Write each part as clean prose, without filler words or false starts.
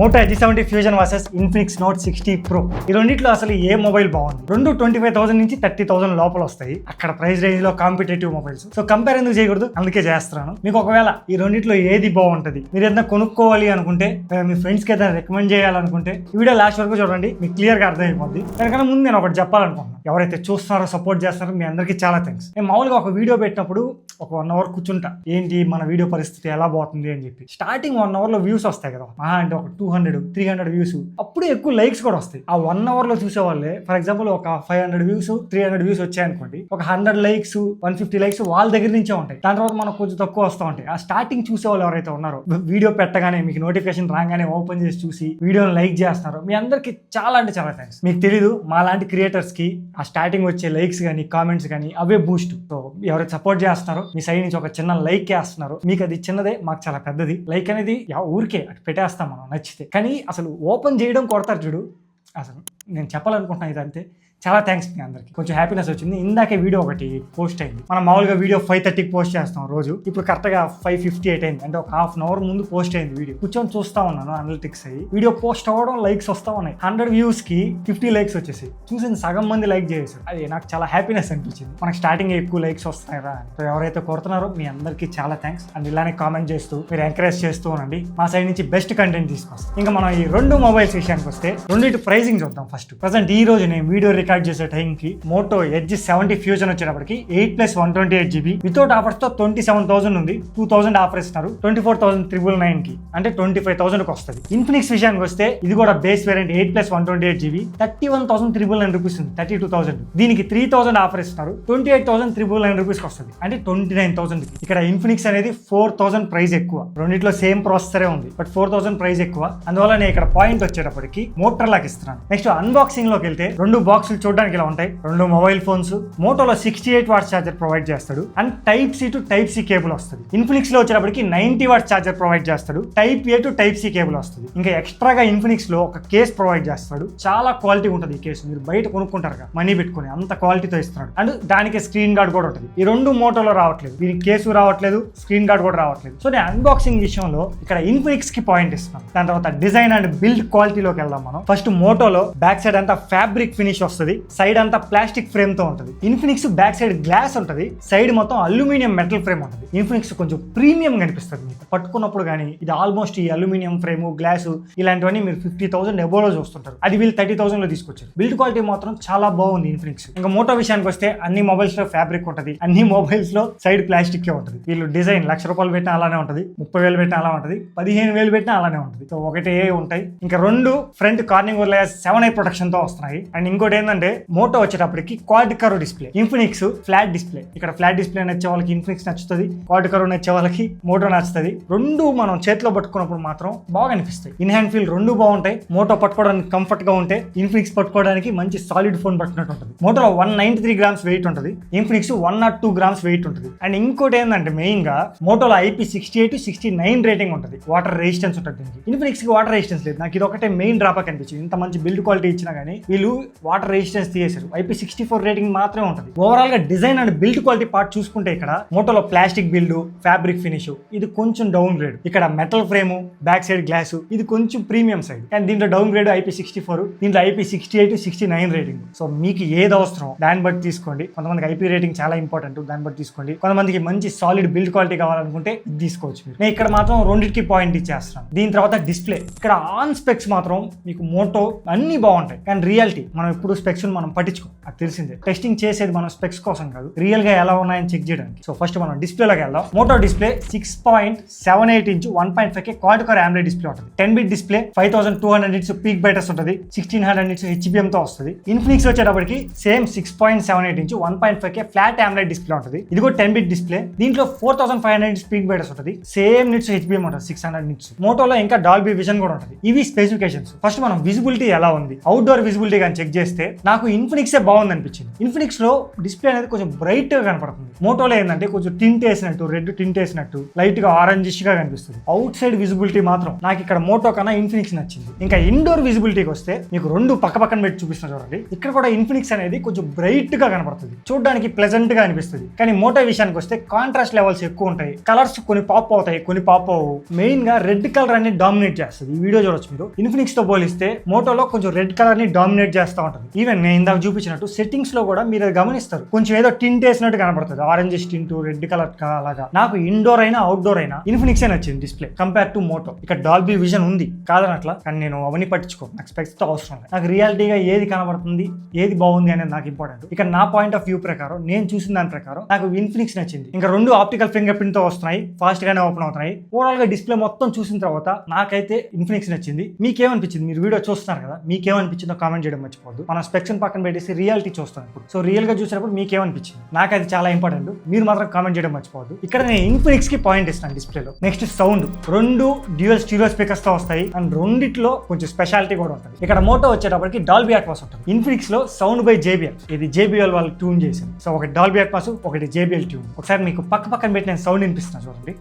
Moto G70 fusion versus Infinix Note 60 pro. ఈ రెండిట్లో అసలు ఏ మొబైల్ బాగుంది? రెండు 25,000 నుంచి 30,000 లోపల వస్తాయి. అక్కడ ప్రైస్ రేంజ్ లో కాంపిటేటివ్ మొబైల్స్. సో కంపేర్ ఎందుకు చేయకూడదు, అందుకే చేస్తున్నాను. మీకు ఒకవేళ ఈ రెండిట్లో ఏది బాగుంటుంది, మీరు ఏదైనా కొనుక్కోవాలి అనుకుంటే, మీ ఫ్రెండ్స్ కి ఏదైనా రికమెండ్ చేయాలనుకుంటే ఈ వీడియో లాస్ట్ వరకు చూడండి, మీకు క్లియర్ గా అర్థమైపోద్ది. దానికన్నా ముందు నేను ఒకటి చెప్పాలనుకుంటున్నాను. ఎవరైతే చూస్తున్నారో, సపోర్ట్ చేస్తున్నారో మీ అందరికీ చాలా థ్యాంక్స్. నేను మామూలుగా ఒక వీడియో పెట్టినప్పుడు ఒక 1 అవర్ కూర్చుంటా, ఏంటి మన వీడియో పరిస్థితి ఎలా పోతుంది అని చెప్పి. స్టార్టింగ్ 1 అవర్ లో వ్యూస్ వస్తాయి కదా, అంటే ఒక 200-300 వ్యూస్, అప్పుడు ఎక్కువ లైక్స్ కూడా వస్తాయి. ఆ 1 అవర్ లో చూసే వాళ్ళే ఫర్ ఎగ్జాంపుల్ ఒక 500 వ్యూస్ 300 వ్యూస్ వచ్చాయనుకోండి, ఒక 100 లైక్స్ 150 లైక్స్ వాళ్ళ దగ్గర నుంచే ఉంటాయి. దాని తర్వాత మనకు కొంచెం తక్కువ వస్తూ ఉంటాయి. ఆ స్టార్టింగ్ చూసే వాళ్ళు ఎవరైతే ఉన్నారో, వీడియో పెట్టగానే మీకు నోటిఫికేషన్ రాగానే ఓపెన్ చేసి చూసి వీడియోని లైక్ చేస్తున్నారో, మీ అందరికి చాలా అంటే చాలా థ్యాంక్స్. మీకు తెలీదు, మా లాంటి క్రియేటర్స్ కి ఆ స్టార్టింగ్ వచ్చే లైక్స్ కానీ కామెంట్స్ కానీ అవే బూస్ట్. సో ఎవరైతే సపోర్ట్ చేస్తున్నారో, మీ సైడ్ నుంచి ఒక చిన్న లైక్ చేస్తున్నారు, మీకు అది చిన్నదే, మాకు చాలా పెద్దది. లైక్ అనేది ఊరికే పెట్టేస్తాం మనం నచ్చితే, కానీ అసలు ఓపెన్ చేయడం కొడతారు చూడు, అసలు నేను చెప్పాలనుకుంటున్నాను ఇదంతే. చాలా థ్యాంక్స్ మీ అందరికి. కొంచెం హ్యాపీనెస్ వచ్చింది. ఇందాకే వీడియో ఒకటి పోస్ట్ అయింది. మనం మామూలుగా వీడియో 5:30కి పోస్ట్ చేస్తాం రోజు, ఇప్పుడు కరెక్ట్గా 5:58 అయింది. అంటే ఒక హాఫ్ అన్ అవర్ ముందు పోస్ట్ అయింది వీడియో. కూర్చొని చూస్తా ఉన్నాను అనలిటిక్స్ అయ్యి, వీడియో పోస్ట్ అవ్వడం, లైక్స్ వస్తా ఉన్నాయి. 100 వ్యూస్ కి 50 లైక్స్ వచ్చేసి చూసింది సగం మంది లైక్ చేసేసారు. అది నాకు చాలా హ్యాపీనెస్ అనిపించింది. మనకు స్టార్టింగ్ ఎక్కువ లైక్స్ వస్తాయి రా. సో ఎవరైతే కొడుతున్నారో మీ అందరికీ చాలా థ్యాంక్స్. అండ్ ఇలానే కామెంట్ చేస్తూ మీరు ఎంకరేజ్ చేస్తూ ఉండండి. మా సైడ్ నుంచి బెస్ట్ కంటెంట్ తీసుకొస్తాం. ఇంకా మనం ఈ 2 మొబైల్స్ విషయానికి వస్తే, రెండింటి ప్రైసింగ్ చూద్దాం. ఫస్ట్ ప్రెసెంట్ ఈ రోజు నేను వీడియో రికార్డ్ చేసే టైంకి మోటో G70 ఫ్యూజన్ వచ్చేటప్పటికి 8+128GB వితౌట్ ఆఫర్స్ తో 27,000 ఉంది. 2,000 ఆఫర్ ఇస్తున్నారు. 24,999 కి, అంటే 25,000 కి వస్తుంది. ఇన్ఫినిక్స్ విషయానికి వస్తే ఇది కూడా బేస్ వేరియంట్ 8+128GB 31,999 రూపీస్ ఉంది. 32,000. దీనికి 3,000 ఆఫర్ ఇస్తున్నారు. 28,999 రూపీస్ కి వస్తుంది, అంటే 29,000 కి. ఇక్కడ ఇన్ఫినిక్స్ అనేది 4,000 ప్రైస్ ఎక్కువ. రెండిట్లో సేమ్ ప్రాసెసరే ఉంది, బట్ 4,000 ప్రైస్ ఎక్కువ. అందువల్ల నేను ఇక్కడ పాయింట్ వచ్చేటప్పటికి మోటోలాకి ఇస్తున్నాను. నెక్స్ట్ అన్బాక్సింగ్ లోకి వెళ్తే, 2 బాక్సులు చూడడానికి ఇలా ఉంటాయి. 2 మొబైల్ ఫోన్స్. మోటోలో 68 వాట్స్ ఛార్జర్ ప్రొవైడ్ చేస్తాడు, and Type-C to Type-C cable వస్తుంది. ఇన్ఫినిక్స్ లో వచ్చేటప్పటికి 90 వాట్స్ ఛార్జర్ ప్రొవైడ్ చేస్తాడు. Type-A to Type-C కేబుల్ వస్తుంది. ఇంకా ఎక్స్ట్రాగా ఇన్ఫినిక్స్ లో ఒక కేస్ ప్రొవైడ్ చేస్తాడు. చాలా క్వాలిటీ ఉంటుంది ఈ కేసు. మీరు బయట కొనుక్కుంటారు కదా మనీ పెట్టుకుని, అంత క్వాలిటీతో ఇస్తున్నాడు. అండ్ దానికి స్క్రీన్ గార్డ్ కూడా ఉంటుంది. ఈ 2 మోటోలో రావట్లేదు. దీనికి కేసు రావట్లేదు, స్క్రీన్ గార్డ్ కూడా రావట్లేదు. సో నేను అన్బాక్సింగ్ విషయంలో ఇక్కడ ఇన్ఫినిక్స్ కి పాయింట్ ఇస్తున్నాను. దాని తర్వాత డిజైన్ అండ్ బిల్డ్ క్వాలిటీలోకి వెళ్దాం మనం. ఫస్ట్ మోటోలో బ్యాక్ సైడ్ అంతా ఫ్యాబ్రిక్ ఫినిష్ వస్తుంది, సైడ్ అంతా ప్లాస్టిక్ ఫ్రేమ్ తో ఉంటుంది. ఇన్ఫినిక్స్ బ్యాక్ సైడ్ గ్లాస్ ఉంటుంది, సైడ్ మొత్తం అల్యూమినియం మెటల్ ఫ్రేమ్ ఉంటుంది. ఇన్ఫినిక్స్ కొంచెం ప్రీమియం కనిపిస్తుంది మీకు పట్టుకున్నప్పుడు, కానీ ఇది ఆల్మోస్ట్ ఈ అల్యూమినియం ఫ్రేమ్, గ్లాస్ ఇలాంటివన్నీ మీరు 50,000 ఎబోలో చూస్తుంటారు. అది వీళ్ళు 30,000 లో తీసుకొచ్చారు. బిల్డ్ క్వాలిటీ మాత్రం చాలా బాగుంది ఇన్ఫినిక్స్. ఇంకా మోటో విషయానికి వస్తే, అన్ని మొబైల్స్ లో ఫ్యాబ్రిక్ ఉంటుంది, అన్ని మొబైల్స్ లో సైడ్ ప్లాస్టిక్ ఉంటుంది. వీళ్ళు డిజైన్ ₹1,00,000 పెట్టినా అలానే ఉంటుంది, 30,000 పెట్టినా అలా ఉంటుంది, 15,000 పెట్టినా అలానే ఉంటుంది. సో ఒకటే ఉంటాయి. ఇంకా 2 ఫ్రంట్ కార్నింగ్ 7i ప్రొటెక్షన్ తో వస్తున్నాయి. అండ్ ఇంకోటి ఏంటంటే, మోటో వచ్చేటప్పటికి quad curve display, Infinix flat display. ఇక్కడ ఫ్లాట్ డిస్ప్లే నచ్చే వాళ్ళకి ఇన్ఫినిక్స్ నచ్చుతుంది, క్వాడ్ కర్వ్ నచ్చే వాళ్ళకి మోటో నచ్చుతుంది. 2 మనం చేతిలో పట్టుకున్నప్పుడు మాత్రం బాగా అనిపిస్తాయి. ఇన్ హ్యాండ్ ఫీల్ 2 బాగుంటాయి. మోటో పట్టుకోవడానికి కంఫర్ట్ గా ఉంటే, ఇన్ఫినిక్స్ పట్టుకోవడానికి మంచి సాలిడ్ ఫోన్ పట్టినట్టు ఉంటుంది. మోటోలో 193 గ్రామ్స్ వెయిట్ ఉంటుంది, ఇన్ఫినిక్స్ 102 గ్రామ్స్ వెయిట్ ఉంటుంది. అండ్ ఇంకోటి ఏంటంటే, మెయిన్ గా మోటోలో IP68-69 రేటింగ్ ఉంటుంది. వాటర్ రెసిస్టెన్స్ ఉంటుంది దీనికి. ఇన్ఫినిక్స్ కి వాటర్ రెసిస్టెన్స్ లేదు. నాకు ఇది ఒకటే మెయిన్ డ్రాబ్యాక్ అనిపించింది. ఇంత మంచి బిల్డ్ క్వాలిటీ ఇచ్చినా కానీ వీళ్ళు వాటర్ రెసిస్టెన్స్ తీసేశారు. IP64 రేటింగ్ మాత్రమే ఉంటుంది. ఓవరాల్ గా design and build quality part చూసుకుంటే, ఇక్కడ మోటోలో ప్లాస్టిక్ బిల్డ్, ఫ్యాబ్రిక్ ఫినిష్ ఇది కొంచెం డౌన్ గ్రేడ్. ఇక్కడ metal frame, back side glass ఇది కొంచెం ప్రీమియం సైడ్. అండ్ దీంట్లో డౌన్ గ్రేడ్ IP64, దీంట్లో IP68-69 రేటింగ్. సో మీకు ఏది అవసరం దాన్ని బట్టి తీసుకోండి. కొంతమందికి IP రేటింగ్ చాలా ఇంపార్టెంట్, దాన్ని బట్టి తీసుకోండి. కొంతమందికి మంచి సాలిడ్ బిల్డ్ క్వాలిటీ కావాలనుకుంటే ఇది తీసుకోవచ్చు. నేను ఇక్కడ మాత్రం రెండింటికి పాయింట్ ఇచ్చేస్తాను. దీని తర్వాత డిస్ప్లే. ఇక్కడ ఆన్ స్పెక్స్ మాత్రం మీకు మోటో అన్ని బాగుంటాయి, కానీ రియాలిటీ మనం ఇప్పుడు స్పెక్స్ మనం పట్టించుకో, అది తెలిసిందే. టెస్టింగ్ చేసేది మనం స్పెక్స్ కోసం కాదు, రియల్ గా ఎలా ఉన్నాయని చెక్ చేయడానికి. సో ఫస్ట్ మనం డిస్ప్లేలోకి వెళ్దాం. Moto display 6.78 inch 1.5K quad curve AMOLED display ఉంటుంది. 10-bit display, 5,200 nits peak brightness ఉంటుంది, 1,600 నిట్స్ HBM తో వస్తుంది. ఇన్ఫినిక్స్ వచ్చేటప్పటికి same 6.78 inch 1.5K flat AMOLED display ఉంటుంది. ఇది కూడా 10-bit డిస్ప్లే. దీంట్లో 4,500 నిట్స్ పీక్ బ్రైట్నెస్ ఉంటుంది, సేమ్ నిట్స్ HBM ఉంటుంది 600 నిట్స్. మోటోలో ఇంకా డాల్బీ విజన్ కూడా ఉంటుంది. ఇవి స్పెసిఫికేషన్స్. ఫస్ట్ మనం విజిబిలిటీ ఎలా ఉంది, అవుట్డోర్ విజిబిలిటీ కానీ చెక్ చేస్తే నాకు ఇన్ఫినిక్సే బాగుంది అనిపించింది. ఇన్ఫినిక్స్ లో డిస్ప్లే అనేది కొంచెం బ్రైట్ గా కనపడుతుంది. మోటోలో ఏంటంటే కొంచెం టింట్ వేసినట్టు, రెడ్ టింట్ వేసినట్టు లైట్ గా ఆరెంజిష్ గా కనిపిస్తుంది. అవుట్ సైడ్ విజిబిలిటీ మాత్రం నాకు ఇక్కడ మోటో కన్నా ఇన్ఫినిక్స్ నచ్చింది. ఇంకా ఇండోర్ విజిబిలిటీకి వస్తే మీకు రెండు పక్కన పెట్టి చూపిస్తున్నా చూడండి. ఇక్కడ కూడా ఇన్ఫినిక్స్ అనేది కొంచెం బ్రైట్ గా కనపడుతుంది, చూడడానికి ప్లెజెంట్ గా అనిపిస్తుంది. కానీ మోటో విషయానికి వస్తే కాంట్రాస్ట్ లెవెల్స్ ఎక్కువ ఉంటాయి, కలర్స్ కొన్ని పాప్ అవుతాయి, కొన్ని పాప్ అవ్వవు. మెయిన్ గా రెడ్ కలర్ అనేది డామినేట్ చేస్తుంది. ఈ వీడియో చూడొచ్చు మీరు. ఇన్ఫినిక్స్ తో పోలిస్తే మోటోలో కొంచెం రెడ్ కలర్ ని డామినేట్ చేస్తూ ఉంటుంది. ఈవెన్ నేను ఇందాక చూపించినట్టు సెట్టింగ్స్ లో కూడా మీరు గమనిస్తారు, కొంచెం ఏదో టింట్ వేసినట్టు కనపడుతుంది, ఆరెంజ్ టింట్, రెడ్ కలర్ అలాగా. నాకు ఇండోర్ అయినా అవుట్డోర్ అయినా ఇన్ఫినిక్స్ నచ్చింది డిస్ప్లే కంపేర్ టు మోటో. ఇక్కడ డాల్బీ విజన్ ఉంది కాదనట్లా, కానీ నేను అవన్నీ పట్టించుకోను, నాకు స్పెక్స్ తో అవసరం లేదు. నాకు రియాలిటీగా ఏది కనబడుతుంది, ఏది బాగుంది అనేది నాకు ఇంపార్టెంట్. ఇక్కడ నా పాయింట్ ఆఫ్ వ్యూ ప్రకారం, నేను చూసిన దాని ప్రకారం నాకు ఇన్ఫినిక్స్ నచ్చింది. ఇంకా రెండు ఆప్టికల్ ఫింగర్ ప్రింట్ తో వస్తున్నాయి, ఫాస్ట్ గానే ఓపెన్ అవుతున్నాయి. ఓవరాల్ గా డిస్ప్లే మొత్తం చూసిన తర్వాత నాకైతే ఇన్ఫినిక్స్ నచ్చింది. మీకేమనిపించింది? మీరు వీడియో చూస్తున్నారు కదా, మీకేమనిపించిందో కామెంట్ చేయడం మర్చిపోద్దు. మనం స్పెక్స్ పక్కన పెట్టేసి రియాలిటీ చూస్తాం ఇప్పుడు. సో రియల్ గా చూసినప్పుడు మీకేమనిపించింది? నాకు అది చాలా ఇంపార్టెంట్. మీరు మాత్రం కామెంట్ చేయడం మర్చిపోవద్దు. ఇక్కడ నేను ఇన్ఫినిక్స్ కి పాయింట్ ఇస్తాను డిస్ప్లేలో. నెక్స్ట్ సౌండ్, రెండు డ్యూయల్ స్టీరియో స్పీకర్స్ తో వస్తాయి అండ్ రెండిట్లో కొంచెం స్పెషాలిటీ కూడా ఉంటుంది. ఇక్కడ మోటో వచ్చేటప్పటికి డాల్బీ అట్మాస్ ఉంటుంది. ఇన్ఫినిక్స్ లో సౌండ్ బై JBL, ఇది JBL వాళ్ళు ట్యూన్ చేసింది. సో ఒకటి డాల్బీ అట్మాస్, ఒకటి JBL ట్యూన్. ఒకసారి మీకు పక్కన పెట్టి నేను సౌండ్ వినిపిస్తున్నాను చూడండి.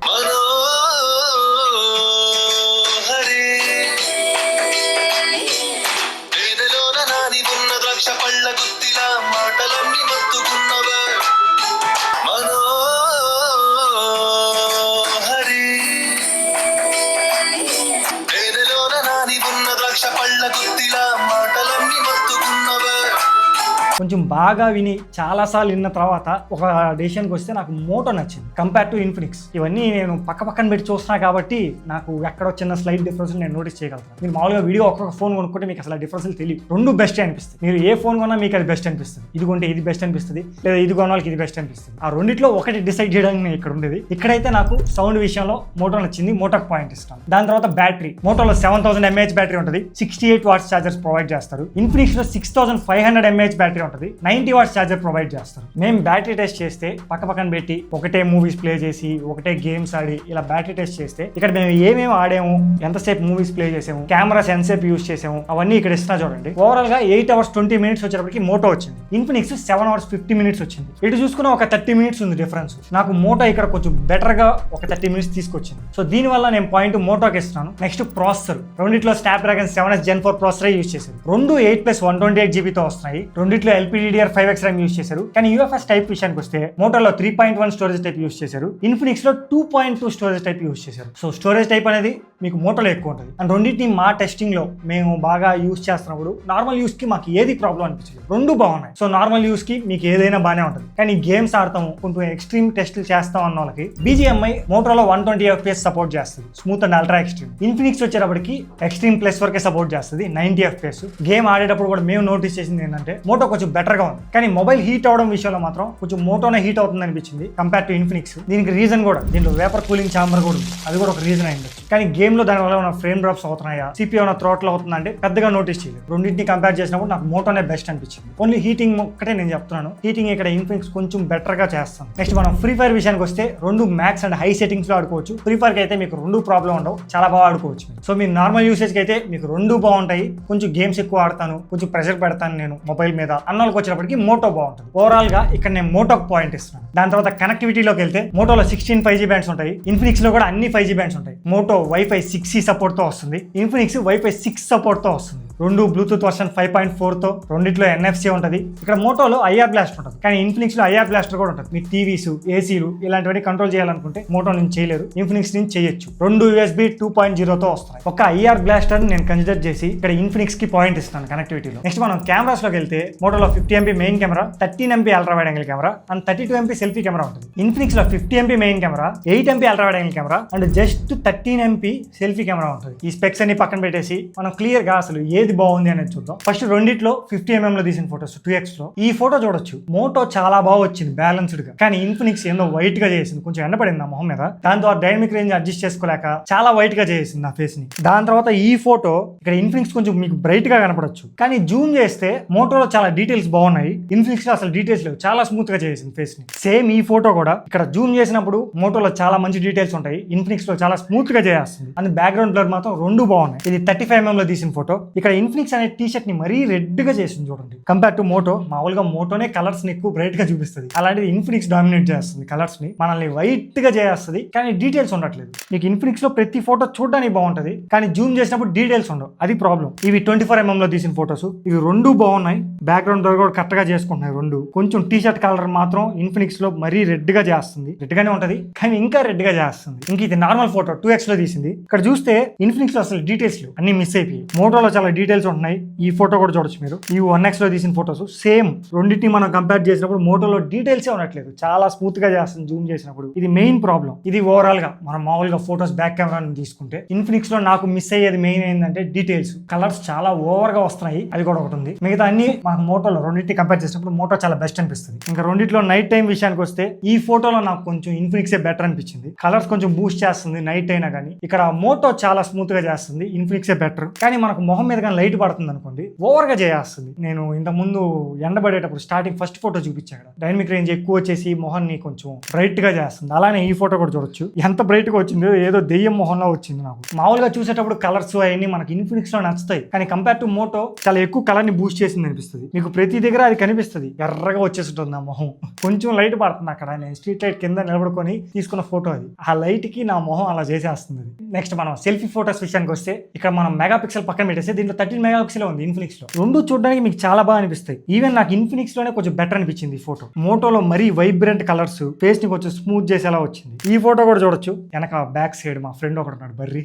కొంచెం బాగా విని చాలాసార్లు విన్న తర్వాత ఒక డెసిషన్కి వస్తే నాకు మోటో నచ్చింది కంపేర్ టు ఇన్ఫినిక్స్. ఇవన్నీ నేను పక్కన పెట్టి చూస్తున్నా కాబట్టి నాకు ఎక్కడో చిన్న స్లైట్ డిఫరెన్స్ నేను నోటీస్ చేయగలుగుతాను. మీరు మామూలుగా వీడియో ఒక్కొక్క ఫోన్ కొనుక్కుంటే మీకు అసలు డిఫరెన్స్ తెలియదు. రెండు బెస్ట్ అనిపిస్తుంది. మీరు ఏ ఫోన్ కొన్నా మీకు అది బెస్ట్ అనిపిస్తుంది. ఇది కొంటే ఇది బెస్ట్ అనిపిస్తుంది, లేదా ఇది కొన్న వాళ్ళకి ఇది బెస్ట్ అనిపిస్తుంది. ఆ రెండిట్లో ఒకటి డిసైడ్ చేయడానికి నేను ఇక్కడ ఉండేది. ఇక్కడైతే నాకు సౌండ్ విషయంలో మోటో నచ్చింది, మోటోకి పాయింట్ ఇస్తాను. దాని తర్వాత బ్యాటరీ, మోటోలో 7000 mAh బ్యాటరీ ఉంటుంది, 68 watts ఛార్జర్స్ ప్రొవైడ్ చేస్తారు. ఇన్ఫినిక్స్ లో 6500 mAh బ్యాటరీ ఉంటుంది, 90 watts ఛార్జర్ ప్రొవైడ్ చేస్తారు. మేము బ్యాటరీ టెస్ట్ చేస్తే పక్కన పెట్టి ఒకటే మూవీస్ ప్లే చేసి ఒకటే గేమ్స్ ఆడి ఇలా బ్యాటరీ టెస్ట్ చేస్తే ఇక్కడ మేము ఏమేమి ఆడాము, ఎంతసేపు మూవీస్ ప్లే చేసాము, కెమెరాస్ ఎంతసేపు యూజ్ చేసాము, అవన్నీ ఇక్కడ ఇస్తున్నా చూడండి. ఓవరాల్ గా 8 hours 20 minutes వచ్చేటప్పటికి మోటో వచ్చింది. ఇన్ఫినిక్స్ 7 hours 50 minutes వచ్చింది. ఇటు చూసుకున్న ఒక 30 minutes ఉంది డిఫరెన్స్. నాకు మోటో ఇక్కడ కొంచెం బెటర్ గా ఒక 30 minutes తీసుకొచ్చింది. సో దీని వల్ల నేను పాయింట్ మోటోకి ఇస్తున్నాను. నెక్స్ట్ ప్రాసెసర్, రెండిట్లో Snapdragon 7s Gen 4 processor use చేశారు. రెండు 8+128GB తో వస్తున్నాయి. రెండిట్లో LPDDR5X RAM యూజ్ చేశారు. కానీ UFS టైప్ విషయానికి వస్తే మోటోలో 3.1 స్టోరేజ్ టైప్ యూజ్ చేశారు, ఇన్ఫినిక్స్ లో 2.2 స్టోరేజ్ టైప్ యూజ్ చేశారు. సో స్టోరేజ్ టైప్ అనేది మీకు మోటోలో ఎక్కువ ఉంటుంది. అండ్ రెండింటిని మా టెస్టింగ్ లో మేము బాగా యూజ్ చేస్తున్నప్పుడు నార్మల్ యూస్ కి మాకు ఏది ప్రాబ్లం అనిపించలేదు, రెండు బాగున్నాయి. సో నార్మల్ యూస్ కి మీకు ఏదైనా బాగానే ఉంటుంది. కానీ గేమ్స్ ఆడతాము, కొంచెం ఎక్స్ట్రీమ్ టెస్ట్లు చేస్తాం అన్న వాళ్ళకి BGMI మోటోలో 120 FPS సపోర్ట్ చేస్తుంది, smooth and ultra extreme. Infinix వచ్చేటప్పటికి ఎక్స్ట్రీమ్ ప్లస్ వరకే సపోర్ట్ చేస్తుంది, 90 FPS. గేమ్ ఆడేటప్పుడు కూడా మేము నోటీస్ చేసింది ఏంటంటే మోటో కొంచెం బెటర్ గా ఉంది. కానీ మొబైల్ హీట్ అవడం విషయంలో మాత్రం కొంచెం మోటోనే హీట్ అవుతుంది అనిపించింది కంపేర్ టు ఇన్ఫినిక్స్. దీనికి రీజన్ కూడా, దీంట్లో వేపర్ కూలింగ్ ఛాంబర్ కూడా ఉంది, అది కూడా ఒక రీజన్ అయింది. కానీ గేమ్ లో దాని వల్ల ఉన్న ఫ్రేమ్ డ్రాప్స్ అవుతున్నాయా, CPU ఉన్న థ్రోట్లు అవుతుందంటే పెద్దగా నోటీస్ చేయలేదు. రెండింటిని కంపేర్ చేసినప్పుడు నాకు మోటోనే బెస్ట్ అనిపించింది. ఓన్లీ హీటింగ్ ఒక్కటే నేను చెప్తున్నాను, హీటింగ్ ఇక్కడ ఇన్ఫినిక్స్ కొంచెం బెటర్ గా చేస్తాను. నెక్స్ట్ మనం ఫ్రీ ఫైర్ విషయానికి వస్తే రెండు మ్యాక్స్ అండ్ హై సెట్టింగ్స్ లో ఆడుకోవచ్చు. ఫ్రీ ఫైర్ కి అయితే మీకు రెండు ప్రాబ్లం ఉండవు, చాలా బాగా ఆడుకోవచ్చు. సో మీ నార్మల్ యూసేజ్ కి అయితే మీకు రెండు బాగుంటాయి. కొంచెం గేమ్స్ ఎక్కువ ఆడతాను, కొంచెం ప్రెషర్ పెడతాను నేను మొబైల్ మీద అన్నోళ్ళకి వచ్చేటప్పటికి మోటో బాగుంటుంది. ఓవరాల్ గా ఇక్కడ నేను మోటోకి పాయింట్ ఇస్తున్నాను. దాని తర్వాత కనెక్టివిటీలోకి వెళ్తే మోటోలో 16 5G బ్యాండ్స్ ఉంటాయి, ఇన్ఫినిక్స్ లో కూడా అన్ని 5G బ్యాండ్స్ ఉంటాయి. మోటో Wi-Fi 6E సపోర్ట్ తో వస్తుంది, ఇన్ఫినిక్స్ Wi-Fi 6 సపోర్ట్ తో వస్తుంది. రెండు బ్లూటూత్ వర్షన్ 5.4 తో, రెండిట్లో NFC ఉంటుంది. ఇక్కడ మోటోలో IR బ్లాస్టర్ ఉంటుంది, కానీ ఇన్ఫినిక్స్ లో IR బ్లాస్టర్ కూడా ఉంటుంది. మీ టీవీస్, ఏసీలు ఇలాంటివన్నీ కంట్రోల్ చేయాలనుకుంటే మోటో నుంచి చేయలేరు, ఇన్ఫినిక్స్ నుంచి చేయొచ్చు. రెండు USB 2.0 తో వస్తాయి. ఒక IR బ్లాస్టర్ నేను కన్సిడర్ చేసి ఇక్కడ ఇన్ఫినిక్స్ కి పాయింట్ ఇస్తాను కనెక్టివిటీలో. నెక్స్ట్ మనం కెమెరాస్ లోకి వెళ్తే మోటోలో 50MP main camera, 13MP ultra wide angle camera and 32MP selfie camera ఉంటుంది. ఇన్ఫినిక్స్ లో 50MP main camera, 8MP ultra wide angle camera and just 13MP selfie camera ఉంటుంది. ఈ స్పెక్స్ అన్ని పక్కన పెట్టేసి మనం క్లియర్ గా అసలు ఏది బాగుంది అనేది చూద్దాం. ఫస్ట్ రెండిట్లో 50mm లో తీసిన ఫోటోస్ 2x లో ఈ ఫోటో చూడొచ్చు. మోటో చాలా బాగా వచ్చింది బ్యాలెన్స్డ్ గా, కానీ ఇన్ఫినిక్స్ ఏందో వైట్ గా చేసింది, కొంచెం ఎండపడింది నా మొహం మీద. దాంతో డైనమిక్ రేంజ్ అడ్జస్ట్ చేసుకోలేక చాలా వైట్ గా చేసింది నా ఫేస్ ని. దాని తర్వాత ఈ ఫోటో ఇక్కడ ఇన్ఫినిక్స్ కొంచెం మీకు బ్రైట్ గా కనపడొచ్చు, కానీ జూమ్ చేస్తే మోటోలో చాలా డీటెయిల్స్ బాగున్నాయి, ఇన్ఫినిక్స్ లో అసలు డీటెయిల్స్ లేవు, చాలా స్మూత్ గా చేసింది ఫేస్ ని. సేమ్ ఈ ఫోటో కూడా ఇక్కడ జూమ్ చేసినప్పుడు మోటోలో చాలా మంచి డీటెయిల్స్ ఉంటాయి, ఇన్ఫినిక్స్ లో చాలా స్మూత్ గా చేస్తుంది. అండ్ బ్యాక్గ్రౌండ్ బ్లర్ మాత్రం రెండు బాగున్నాయి. ఇది 35mm లో తీసిన ఫోటో, ఇక్కడ ఇన్ఫినిక్స్ అనే టీ షర్ట్ ని మరీ రెడ్ గా చేసింది చూడండి. కంపేర్ టు మోటో, మామూలుగా మోటోనే కలర్స్ ని ఎక్కువ బ్రైట్ గా చూపిస్తుంది, అలాంటిది ఇన్ఫినిక్స్ డామినేట్ చేస్తుంది కలర్స్ ని, మనల్ని వైట్ గా చేస్తుంది. కానీ డీటెయిల్స్ ఉండట్లేదు. మీకు ఇన్ఫినిక్స్ లో ప్రతి ఫోటో చూడడానికి బాగుంటది, కానీ జూమ్ చేసినప్పుడు డీటెయిల్స్ ఉండవు, అది ప్రాబ్లం. ఇవి 24mm లో తీసిన ఫోటోస్, ఇవి రెండు బాగున్నాయి. బ్యాక్గ్రౌండ్ కూడా కరెక్ట్ గా చేసుకుంటున్నాయి రెండు. కొంచెం టీ షర్ట్ కలర్ మాత్రం ఇన్ఫినిక్స్ లో మరీ రెడ్ గా చేస్తుంది, రెడ్ గానే ఉంటది కానీ ఇంకా రెడ్ గా చేస్తుంది. ఇంక ఇది నార్మల్ ఫోటో 2x లో తీసింది. ఇక్కడ చూస్తే ఇన్ఫినిక్స్ లో అసలు డీటెయిల్స్ లేవు, అన్ని మిస్ అయిపోయి. మోటోలో చాలా డీటెయిల్స్ ఉంటున్నాయి. ఈ ఫోటో కూడా చూడొచ్చు మీరు. ఇవి 1x లో తీసిన ఫోటోస్ సేమ్. రెండింటిని మనం కంపేర్ చేసినప్పుడు మోటోలో డీటెయిల్స్ ఉండట్లేదు, చాలా స్మూత్ గా చేస్తుంది జూమ్ చేసినప్పుడు. ఇది మెయిన్ ప్రాబ్లం. ఇది ఓవరాల్ గా మనం మామూలుగా ఫోటోస్ బ్యాక్ కెమెరా తీసుకుంటే ఇన్ఫినిక్స్ లో నాకు మిస్ అయ్యేది మెయిన్ ఏంటంటే డీటెయిల్స్. కలర్స్ చాలా ఓవర్ గా వస్తున్నాయి, అది కూడా ఒకటి ఉంది. మిగతా అన్ని మనకు మోటోలో రెండింటిని కంపేర్ చేసినప్పుడు మోటో చాలా బెస్ట్ అనిపిస్తుంది. ఇంకా రెండిట్లో నైట్ టైం విషయానికి వస్తే ఈ ఫోటోలో నాకు కొంచెం ఇన్ఫినిక్సే బెటర్ అనిపించింది. కలర్స్ కొంచెం బూస్ట్ చేస్తుంది నైట్ అయినా కానీ. ఇక్కడ మోటో చాలా స్మూత్ గా చేస్తుంది, ఇన్ఫినిక్సే బెటర్. కానీ మనకు మొహం మీద కానీ లైట్ పడుతుంది అనుకోండి, ఓవర్ గా చేస్తుంది. నేను ఇంత ముందు ఎండబడేటప్పుడు స్టార్టింగ్ ఫస్ట్ ఫోటో చూపించాను కదా, డైనమిక్ రేంజ్ ఎక్కువ వచ్చేసి మొహాన్ని కొంచెం బ్రైట్ గా చేస్తుంది. అలానే ఈ ఫోటో కూడా చూడొచ్చు, ఎంత బ్రైట్ గా వచ్చిందో, ఏదో దెయ్యం మొహంలో వచ్చింది నాకు. మామూలుగా చూసేటప్పుడు కలర్స్ అవన్నీ మనకి ఇన్ఫినిక్స్ లో నచ్చుతాయి, కానీ కంపేర్ టు మోటో చాలా ఎక్కువ కలర్ ని బూస్ట్ చేసింది అనిపిస్తుంది. మీకు ప్రతి దగ్గర అది కనిపిస్తుంది, ఎర్రగా వచ్చేస్తుంటుంది నా మొహం. కొంచెం లైట్ పడుతుంది అక్కడ, నేను స్ట్రీట్ లైట్ కింద నిలబడుకొని తీసుకున్న ఫోటో అది. ఆ లైట్ కి నా మొహం అలా చేసేస్తుంది. నెక్స్ట్ మనం సెల్ఫీ ఫోటోస్ విషయానికి వస్తే ఇక్కడ మనం మెగాపిక్సెల్ పక్కన పెట్టేస్తే దీంట్లో 13 మెగాపిక్సెల్ ఉంది ఇన్ఫినిక్స్ లో. రెండు చూడడానికి మీకు చాలా బాగా అనిపిస్తాయి. ఈవెన్ నాకు ఇన్ఫినిక్స్ లోనే కొంచెం బెటర్ అనిపించింది ఈ ఫోటో. మోటోలో మరీ వైబ్రెంట్ కలర్స్, ఫేస్ ని కొంచెం స్మూత్ చేసేలా వచ్చింది. ఈ ఫోటో కూడా చూడొచ్చు. వెనక బ్యాక్ సైడ్ మా ఫ్రెండ్ ఒకడు ఉన్నాడు బర్రీ,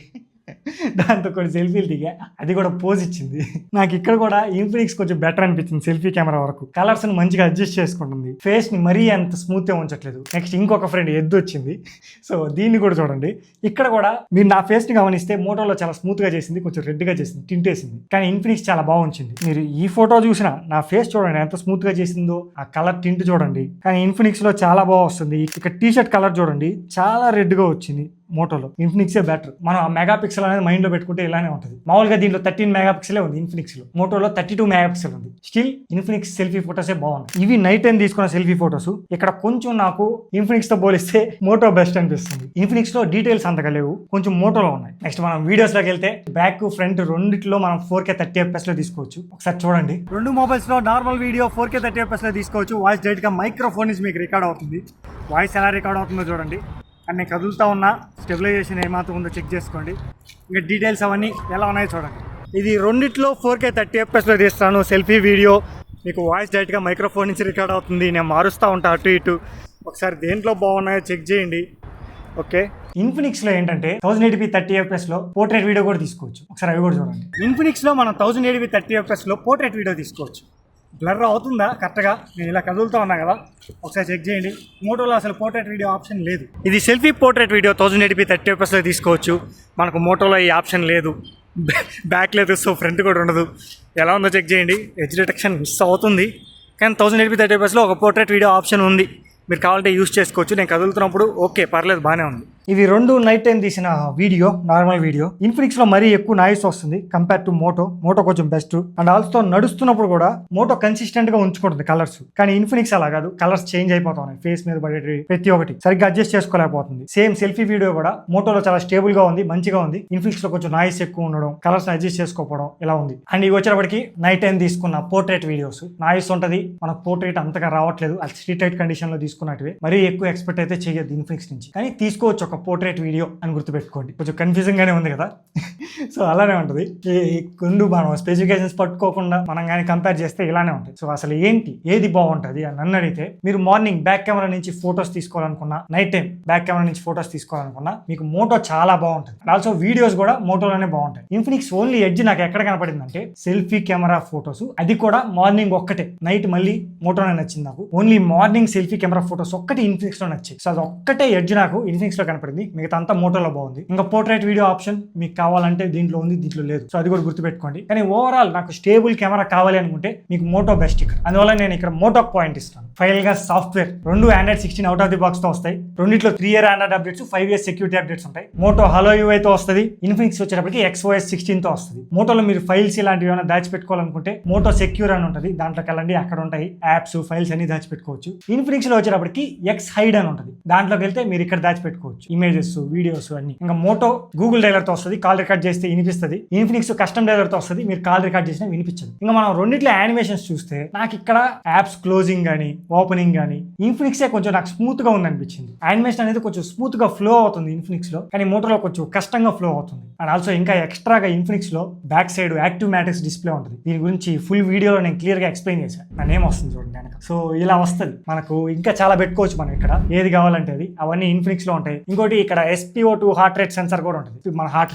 దాంతో కొన్ని సెల్ఫీలు దిగా, అది కూడా పోజ్ ఇచ్చింది. నాకు ఇక్కడ కూడా ఇన్ఫినిక్స్ కొంచెం బెటర్ అనిపించింది సెల్ఫీ కెమెరా వరకు. కలర్స్ ని మంచిగా అడ్జస్ట్ చేసుకుంటుంది, ఫేస్ ని మరీ అంత స్మూత్ గా ఉంచట్లేదు. నెక్స్ట్ ఇంకొక ఫ్రెండ్ ఎద్దు వచ్చింది, సో దీన్ని కూడా చూడండి. ఇక్కడ కూడా మీరు నా ఫేస్ ని గమనిస్తే మోటోలో చాలా స్మూత్ గా చేసింది, కొంచెం రెడ్ గా చేసింది, టింట్ వేసింది. కానీ ఇన్ఫినిక్స్ చాలా బాగుంచింది. మీరు ఈ ఫోటో చూసినా నా ఫేస్ చూడండి ఎంత స్మూత్ గా చేసిందో, ఆ కలర్ టింట్ చూడండి. కానీ ఇన్ఫినిక్స్ లో చాలా బాగా వస్తుంది. ఇక్కడ టీ షర్ట్ కలర్ చూడండి, చాలా రెడ్ గా వచ్చింది. మోటోలో ఇన్ఫినిక్సే బెటర్. మనం ఆ మెగాపిక్సెల్ అనేది మైండ్ లో పెట్టుకుంటే ఇలానే ఉంటుంది. మామూలుగా దీంట్లో 13 మెగాపిక్సెలే ఉంది ఇన్ఫినిక్స్ లో, మోటోలో 32 మెగాపిక్సెల్ ఉంది. స్టిల్ ఇన్ఫినిక్స్ సెల్ఫీ ఫోటోసే బాగుంది. ఇవి నైట్ టైం తీసుకున్న సెల్ఫీ ఫోటోస్. ఇక్కడ కొంచెం నాకు ఇన్ఫినిక్స్ తో పోలిస్తే మోటో బెస్ట్ అనిపిస్తుంది. ఇన్ఫినిక్స్ లో డీటెయిల్స్ అంతగా లేవు, కొంచెం మోటోలో ఉన్నాయి. నెక్స్ట్ మనం వీడియోస్ లోకి వెళ్తే బ్యాక్ ఫ్రంట్ రెండిట్లో మనం 4K 30fps లో తీసుకోవచ్చు. ఒకసారి చూడండి, రెండు మొబైల్స్ లో నార్మల్ వీడియో 4K 30fps లో తీసుకోవచ్చు. వాయిస్ డైరెక్ట్ గా మైక్రోఫోన్ నుంచి మీకు రికార్డ్ అవుతుంది. వాయిస్ ఎలా రికార్డ్ అవుతుందో చూడండి. అండ్ నేను కదులుతా ఉన్నా, స్టెబిలైజేషన్ ఏమాత్రం ఉందో చెక్ చేసుకోండి. ఇంకా డీటెయిల్స్ అవన్నీ ఎలా ఉన్నాయో చూడండి. ఇది రెండిట్లో 4K 30fps లో తీస్తాను సెల్ఫీ వీడియో. మీకు వాయిస్ డైరెక్ట్గా మైక్రోఫోన్ నుంచి రికార్డ్ అవుతుంది. నేను మారుస్తూ ఉంటా అటు ఇటు. ఒకసారి దేంట్లో బాగున్నాయో చెక్ చేయండి. ఓకే, ఇన్ఫినిక్స్ లో ఏంటంటే 1080p 30fps లో పోర్ట్రేట్ వీడియో కూడా తీసుకోవచ్చు. ఒకసారి అవి కూడా చూడండి. ఇన్ఫినిక్స్ లో మనం 1080p 30fps లో పోర్ట్రేట్ వీడియో తీసుకోవచ్చు. బ్లర్ అవుతుందా కరెక్ట్గా? నేను ఇలా కదులుతూ ఉన్నా కదా, ఒకసారి చెక్ చేయండి. మోటోలో అసలు పోర్ట్రేట్ వీడియో ఆప్షన్ లేదు. ఇది selfie portrait video 1080p 30fps లో తీసుకోవచ్చు. మనకు మోటోలో ఈ ఆప్షన్ లేదు, బ్యాక్ లేదు, సో ఫ్రంట్ కూడా ఉండదు. ఎలా ఉందో చెక్ చేయండి. ఎడ్జ్ డిటెక్షన్ మిస్ అవుతుంది, కానీ 1080p 30fps లో ఒక పోర్ట్రేట్ వీడియో ఆప్షన్ ఉంది. మీరు కావాలంటే యూస్ చేసుకోవచ్చు. నేను కదులుతున్నప్పుడు ఓకే, పర్లేదు, బాగానే ఉంది. ఇవి రెండు నైట్ టైం తీసిన వీడియో, నార్మల్ వీడియో. ఇన్ఫినిక్స్ లో మరీ ఎక్కువ నాయిస్ వస్తుంది కంపేర్ టు మోటో. మోటో కొంచెం బెస్ట్. అండ్ ఆల్సో నడుస్తున్నప్పుడు కూడా మోటో కన్సిస్టెంట్ గా ఉంచుకుంటుంది కలర్స్, కానీ ఇన్ఫినిక్స్ అలా కాదు, కలర్స్ చేంజ్ అయిపోతున్నాయి. ఫేస్ మీద పడే ప్రతి ఒక్కటి సరిగ్గా అడ్జస్ట్ చేసుకోలేకపోతుంది. సేమ్ సెల్ఫీ వీడియో కూడా మోటోలో చాలా స్టేబుల్ గా ఉంది, మంచిగా ఉంది. ఇన్ఫినిక్స్ లో కొంచెం నాయిస్ ఎక్కువ ఉండడం, కలర్స్ అడ్జస్ట్ చేసుకోకపోవడం ఇలా ఉంది. అండ్ ఇవి వచ్చేటప్పటికి నైట్ టైం తీసుకున్న పోర్ట్రేట్ వీడియోస్. నాయిస్ ఉంటది, మనకు పోర్ట్రేట్ అంతగా రావట్లేదు. అది స్ట్రీట్ లైట్ కండిషన్ లో తీసుకున్నట్టువే. మరీ ఎక్కువ ఎక్స్పెక్ట్ అయితే చేయొద్దు ఇన్ఫినిక్స్ నుంచి, కానీ తీసుకోవచ్చు ఒక పోర్ట్రేట్ వీడియో అని గుర్తుపెట్టుకోండి. కొంచెం కన్ఫ్యూజింగ్ గానే ఉంది కదా, సో అలానే ఉంటుంది. కొన్ని మనం స్పెసిఫికేషన్స్ పట్టుకోకుండా మనం కానీ కంపేర్ చేస్తే ఇలానే ఉంటుంది. సో అసలు ఏంటి, ఏది బాగుంటుంది అని నన్ను అడిగితే, మీరు మార్నింగ్ బ్యాక్ కెమెరా నుంచి ఫొటోస్ తీసుకోవాలనుకున్నా, నైట్ టైం బ్యాక్ కెమెరా నుంచి ఫొటోస్ తీసుకోవాలనుకున్నా మీకు మోటో చాలా బాగుంటుంది. ఆల్సో వీడియోస్ కూడా మోటోలోనే బాగుంటాయి. ఇన్ఫినిక్స్ ఓన్లీ ఎడ్జ్ నాకు ఎక్కడ కనపడిందంటే సెల్ఫీ కెమెరా ఫొటోస్, అది కూడా మార్నింగ్ ఒక్కటే. నైట్ మళ్ళీ మోటోనే నచ్చింది నాకు. Only morning selfie camera photos ఒక్కటి ఇన్ఫినిక్స్ లో నచ్చాయి. సో అది ఒక్కటే ఎడ్జ్ నాకు ఇన్ఫినిక్స్ లో కనపడింది, మిగతా అంతా మోటోలో బాగుంది. ఇంకా పోర్ట్రేట్ వీడియో ఆప్షన్ మీకు కావాలంటే దీంట్లో ఉంది, దీంట్లో లేదు. సో అది కూడా గుర్తుపెట్టుకోండి. కానీ ఓవరాల్ నాకు స్టేబుల్ కెమెరా కావాలి అనుకుంటే మీకు మోటో బెస్ట్ ఇక్కడ. అందువల్ల నేను ఇక్కడ మోటో పాయింట్ ఇస్తాను. ఫైనల్ గా సాఫ్ట్వేర్ రెండు Android 16 out of the box తో వస్తాయి. రెండిట్లో 3 year Android updates 5 years security updates ఉంటాయి. మోటో హలో UI తో వస్తుంది. ఇన్ఫినిక్స్ వచ్చేటప్పటికి XOS 16 తో వస్తుంది. మోటోలో మీరు ఫైల్స్ ఇలాంటివి ఏమైనా దాచిపెట్టుకోవాలనుకుంటే మోటో సెక్యూర్ అని ఉంటుంది, దాంట్లోకి వెళ్ళండి, అక్కడ ఉంటాయి యాప్స్ ఫైల్స్ అన్ని దాచిపెట్టుకోవచ్చు. ఇన్ఫినిక్స్ లో వచ్చేటప్పటికి X హైడ్ అని ఉంటుంది, దాంట్లోకి వెళ్తే మీరు ఇక్కడ దాచిపెట్టుకోవచ్చు ఇమేజెస్ వీడియోస్ అన్ని. ఇంకా మోటో గూగుల్ డైలర్ తో వస్తుంది, కాల్ రికార్డ్ చేస్తే వినిపిస్తుంది. ఇన్ఫినిక్స్ కస్టమ్ డైలర్ తో వస్తుంది, మీరు కాల్ రికార్డ్ చేసినా వినిపించదు. ఇంకా మనం రెండిట్లో యానిమేషన్స్ చూస్తే నాకు ఇక్కడ యాప్స్ క్లోజింగ్ గానీ ఓపెనింగ్ గానీ ఇన్ఫినిక్సే కొంచెం నాకు స్మూత్ గా ఉంది అనిపించింది. యానిమేషన్ అనేది కొంచెం స్మూత్ గా ఫ్లో అవుతుంది ఇన్ఫినిక్స్ లో, కానీ మోటోలో కొంచెం కష్టంగా ఫ్లో అవుతుంది. అండ్ ఆల్సో ఇంకా ఎక్స్ట్రాగా ఇన్ఫినిక్స్ లో back side active matrix display ఉంటుంది. దీని గురించి ఫుల్ వీడియోలో నేను క్లియర్ గా ఎక్స్ప్లెయిన్ చేశాను. నా నేమ్ వస్తుంది చూడండి వెనక. సో ఇలా వస్తుంది మనకు, ఇంకా చాలా పెట్టుకోవచ్చు మనం ఇక్కడ ఏది కావాలంటే అది. అవన్నీ ఇన్ఫినిక్స్ లో ఉంటాయి. ఇంకోటి ఇక్కడ SpO2 హార్ట్ రేట్ సెన్సర్ కూడా ఉంటుంది. మన హార్ట్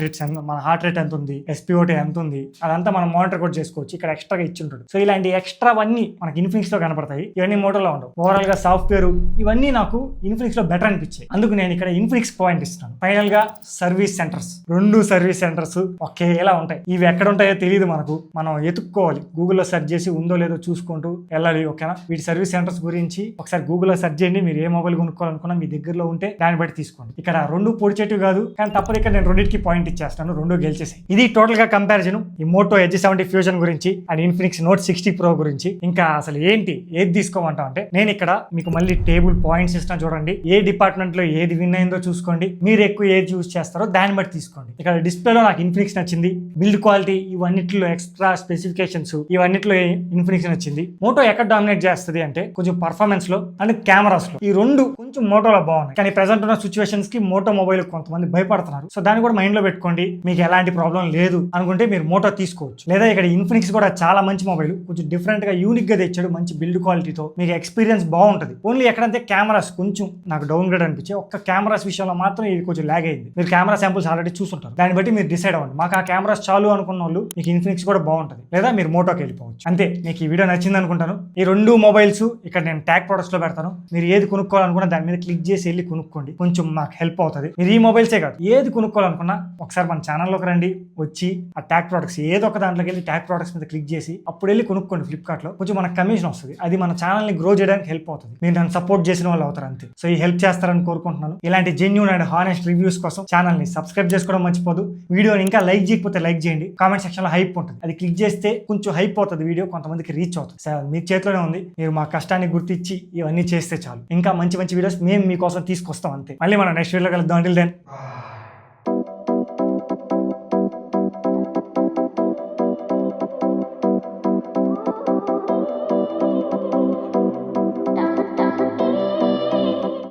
రేట్ ఎంత ఉంది, SpO2 ఎంత ఉంది, అదంతా మనం మానిటర్ కూడా చేసుకోవచ్చు. ఇక్కడ ఎక్స్ట్రాగా ఇచ్చి ఉంటుంది. సో ఇలాంటి ఎక్స్ట్రా అన్ని మనకి ఇన్ఫినిక్స్ లో కనపడతాయి. ఇవన్నీ మోటోలో ఉండవు. ఓవరాల్ గా సాఫ్ట్వేర్ ఇవన్నీ నాకు ఇన్ఫినిక్స్ లో బెటర్ అనిపించాయి. అందుకు నేను ఇక్కడ ఇన్ఫినిక్స్ పాయింట్ ఇస్తాను. ఫైనల్ గా సర్వీస్ సెంటర్స్, రెండు సర్వీస్ సెంటర్స్ ఒకేలా ఉంటాయి. ఇవి ఎక్కడ ఉంటాయో తెలియదు మనకు, మనం ఎత్తుక్కోవాలి. గూగుల్లో సెర్చ్ చేసి ఉందో లేదో చూసుకుంటూ వెళ్ళాలి. ఓకేనా? వీటి సర్వీస్ సెంటర్స్ గురించి ఒకసారి గూగుల్లో సెర్చ్ చేయండి. మీరు ఏ మొబైల్ కొనుక్కోవాలనుకున్నా మీ దగ్గరలో ఉంటే దాన్ని బట్టి తీసుకోండి. ఇక్కడ రెండు పొడిచేటివి కాదు, కానీ తప్పదు. ఇక్కడ నేను రెండింటికి పాయింట్ ఇచ్చేస్తాను, రెండు గెలిచేసాయి. ఇది టోటల్ గా కంపారిజన్ ఈ మోటో Edge 70 ఫ్యూజన్ గురించి అండ్ ఇన్ఫినిక్స్ నోట్ 60 Pro గురించి. ఇంకా అసలు ఏంటి ఏది తీసుకోమంటాం అంటే, నేను ఇక్కడ మీకు మళ్ళీ టేబుల్ పాయింట్స్ ఇస్తాను చూడండి. ఏ డిపార్ట్మెంట్ లో ఏది విన్ అయిందో చూసుకోండి. మీరు ఎక్కువ ఏది యూజ్ చేస్తారో దాన్ని బట్టి తీసుకోండి. ఇక్కడ డిస్ప్లేలో నాకు ఇన్ఫినిక్స్ నచ్చింది. బిల్డ్ క్వాలిటీ ఇవన్నిట్లో ఎక్స్ట్రా స్పెసిఫికేషన్స్ ఇవన్నిట్లో ఇన్ఫినిక్స్ నచ్చింది. మోటో ఎక్కడ డామినేట్ చేస్తుంది అంటే కొంచెం పర్ఫార్మెన్స్ లో అండ్ కెమెరాస్ లో. ఈ రెండు కొంచెం మోటోలో బాగున్నాయి, కానీ ప్రెసెంట్ ఉన్న సిచ్యువేషన్స్ కి మోటో మొబైల్ కొంతమంది భయపడుతున్నారు. సో దాన్ని కూడా మైండ్ లో పెట్టుకోండి. మీకు ఎలాంటి ప్రాబ్లం లేదు అనుకుంటే మీరు మోటో తీసుకోవచ్చు. లేదా ఇక్కడ ఇన్ఫినిక్స్ కూడా చాలా మంచి మొబైల్, కొంచెం డిఫరెంట్ గా యూనిక్ గా తెచ్చాడు, మంచి బిల్డ్ క్వాలిటీతో. మీకు ఎక్స్పీరియన్స్ బాగుంటుంది. ఓన్లీ ఎక్కడంటే కెమెరాస్ కొంచెం నాకు డౌన్ గ్రేడ్ అనిపించి, ఒక్క కెమెరాస్ విషయంలో మాత్రం ఇది కొంచెం లాగ్ అయింది. మీరు కెమెరా శాంపుల్స్ ఆల్రెడీ చూసుంటారు, దాన్ని బట్టి మీరు డిసైడ్ అవ్వండి. మాకు ఆ కెమెరాస్ చాలు అనుకున్న వాళ్ళు మీకు ఇన్ఫినిక్స్ కూడా బాగుంటుంది, లేదా మీరు మోటోకి వెళ్ళిపోవచ్చు. అంతే. మీకు ఈ వీడియో నచ్చింది అనుకుంటాను. ఈ రెండు మొబైల్స్ ఇక్కడ నేను ట్యాగ్ ప్రొడక్ట్స్ లో పెడతాను. మీరు ఏది కొనుక్కోవాలనుకున్నా దాని మీద క్లిక్ చేసి వెళ్ళి కొనుక్కోండి, కొంచెం మాకు హెల్ప్ అవుతుంది. మీరు ఈ మొబైల్సే కాదు ఏది కొనుక్కోవాలనుకున్నా ఒకసారి మన ఛానల్లోకి రండి, వచ్చి ఆ ట్యాగ్ ప్రొడక్ట్స్ ఏదో ఒక దాంట్లోకి వెళ్ళి ట్యాగ్ ప్రొడక్ట్స్ మీద క్లిక్ చేసి అప్పుడు వెళ్ళి కొనుక్కోండి. ఫ్లిప్కార్ట్ లో కొంచెం మనకు కమిషన్ వస్తుంది, అది మన ఛానల్ ని గ్రో చేయడానికి హెల్ప్ అవుతుంది. మీరు నన్ను సపోర్ట్ చేసిన వాళ్ళు అవుతారు అంతే. సో ఈ హెల్ప్ చేస్తారని కోరుకుంటున్నాను. ఇలాంటి జెన్యూన్ అండ్ హానెస్ట్ రివ్యూస్ కోసం ఛానల్ ని సబ్స్క్రైబ్ చేసుకోవడం మర్చిపోదు. వీడియోని ఇంకా లైక్ చేయకపోతే లైక్ చేయండి. కామెంట్ సెక్షన్ లో హైప్ ఉంటుంది, అది క్లిక్ చేస్తే కొంచెం హైప్ అవుతుంది, వీడియో కొంతమందికి రీచ్ అవుతుంది. మీ చేతిలోనే ఉంది. మీరు మా కష్టాన్ని గుర్తించి ఇవన్నీ చేస్తే చాలు. ఇంకా మంచి మంచి వీడియోస్ మేము మీకోసం తీసుకొస్తాం అంతే. మళ్ళీ మనం నెక్స్ట్ వీడియోలో కలుద్దాం. Until then.